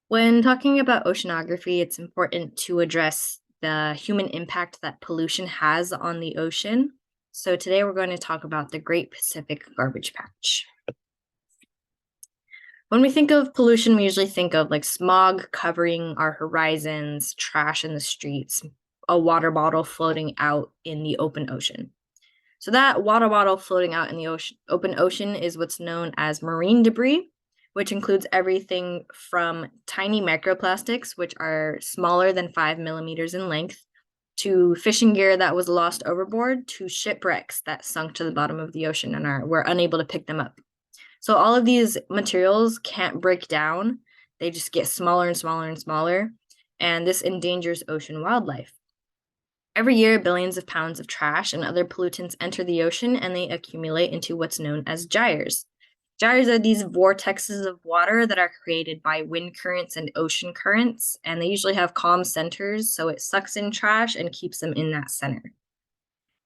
When talking about oceanography, it's important to address the human impact that pollution has on the ocean. So today we're going to talk about the Great Pacific Garbage Patch. When we think of pollution, we usually think of like smog covering our horizons, trash in the streets, a water bottle floating out in the open ocean. So that water bottle floating out in the open ocean is what's known as marine debris, which includes everything from tiny microplastics, which are smaller than 5 millimeters in length, to fishing gear that was lost overboard, to shipwrecks that sunk to the bottom of the ocean and were unable to pick them up. So all of these materials can't break down. They just get smaller and smaller and smaller, and this endangers ocean wildlife. Every year, billions of pounds of trash and other pollutants enter the ocean and they accumulate into what's known as gyres. Gyres are these vortexes of water that are created by wind currents and ocean currents, and they usually have calm centers, so it sucks in trash and keeps them in that center.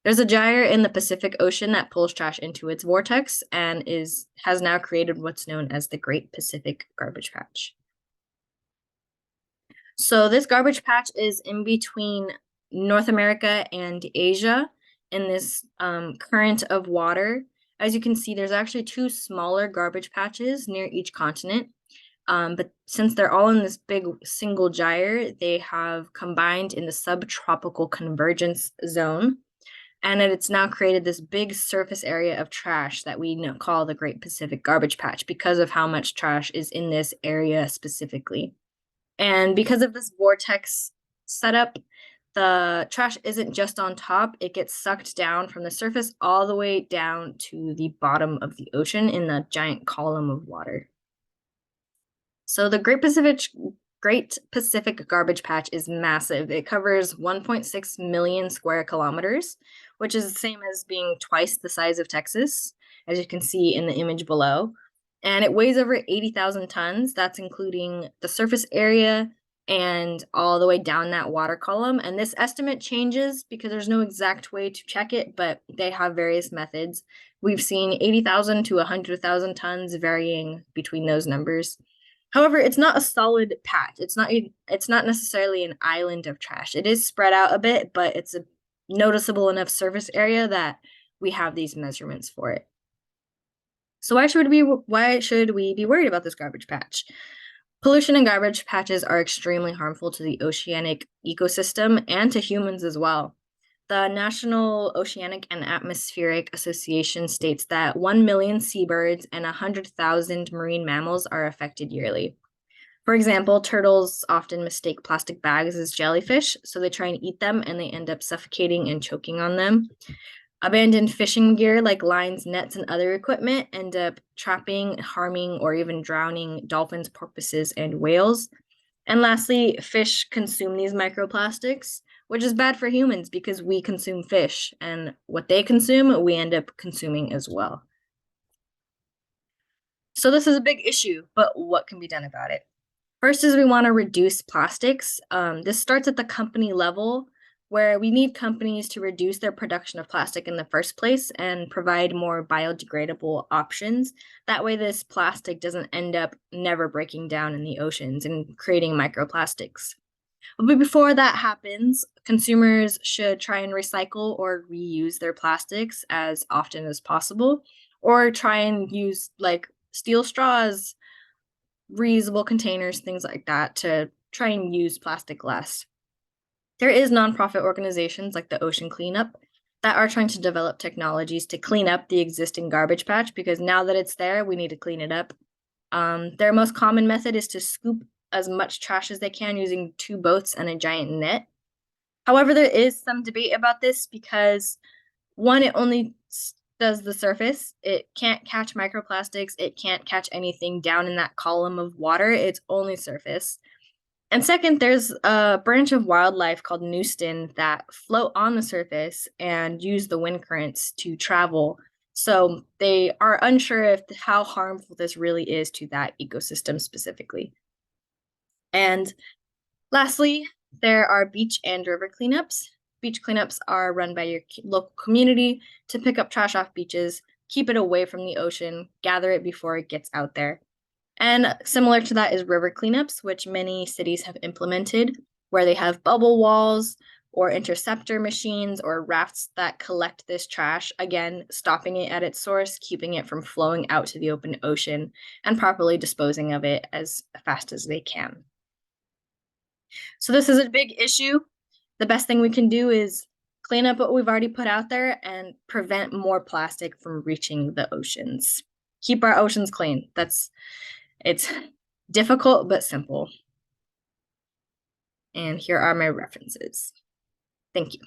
There's a gyre in the Pacific Ocean that pulls trash into its vortex and has now created what's known as the Great Pacific Garbage Patch. So this garbage patch is in between North America and Asia in this current of water. As you can see, there's actually two smaller garbage patches near each continent. But since they're all in this big single gyre, they have combined in the subtropical convergence zone. And it's now created this big surface area of trash that we call the Great Pacific Garbage Patch because of how much trash is in this area specifically. And because of this vortex setup, the trash isn't just on top, it gets sucked down from the surface all the way down to the bottom of the ocean in a giant column of water. So the Great Pacific Garbage Patch is massive. It covers 1.6 million square kilometers, which is the same as being twice the size of Texas, as you can see in the image below. And it weighs over 80,000 tons. That's including the surface area and all the way down that water column. And this estimate changes because there's no exact way to check it, but they have various methods. We've seen 80,000 to 100,000 tons varying between those numbers. However, it's not a solid patch. It's not necessarily an island of trash. It is spread out a bit, but it's a noticeable enough surface area that we have these measurements for it. So why should we be worried about this garbage patch? Pollution and garbage patches are extremely harmful to the oceanic ecosystem and to humans as well. The National Oceanic and Atmospheric Association states that 1 million seabirds and 100,000 marine mammals are affected yearly. For example, turtles often mistake plastic bags as jellyfish, so they try and eat them and they end up suffocating and choking on them. Abandoned fishing gear like lines, nets, and other equipment end up trapping, harming, or even drowning dolphins, porpoises, and whales. And lastly, fish consume these microplastics, which is bad for humans because we consume fish, and what they consume, we end up consuming as well. So this is a big issue, but what can be done about it? First is we want to reduce plastics. This starts at the company level, where we need companies to reduce their production of plastic in the first place and provide more biodegradable options. That way, this plastic doesn't end up never breaking down in the oceans and creating microplastics. But before that happens, consumers should try and recycle or reuse their plastics as often as possible, or try and use like steel straws, reusable containers, things like that to try and use plastic less. There is nonprofit organizations like the Ocean Cleanup that are trying to develop technologies to clean up the existing garbage patch because now that it's there, we need to clean it up. Their most common method is to scoop as much trash as they can using two boats and a giant net. However, there is some debate about this because one, it only does the surface. It can't catch microplastics. It can't catch anything down in that column of water. It's only surface. And second, there's a branch of wildlife called Newston that float on the surface and use the wind currents to travel. So they are unsure of how harmful this really is to that ecosystem specifically. And lastly, there are beach and river cleanups. Beach cleanups are run by your local community to pick up trash off beaches, keep it away from the ocean, gather it before it gets out there. And similar to that is river cleanups, which many cities have implemented, where they have bubble walls or interceptor machines or rafts that collect this trash, again, stopping it at its source, keeping it from flowing out to the open ocean, and properly disposing of it as fast as they can. So this is a big issue. The best thing we can do is clean up what we've already put out there and prevent more plastic from reaching the oceans. Keep our oceans clean. It's difficult but simple. And here are my references. Thank you.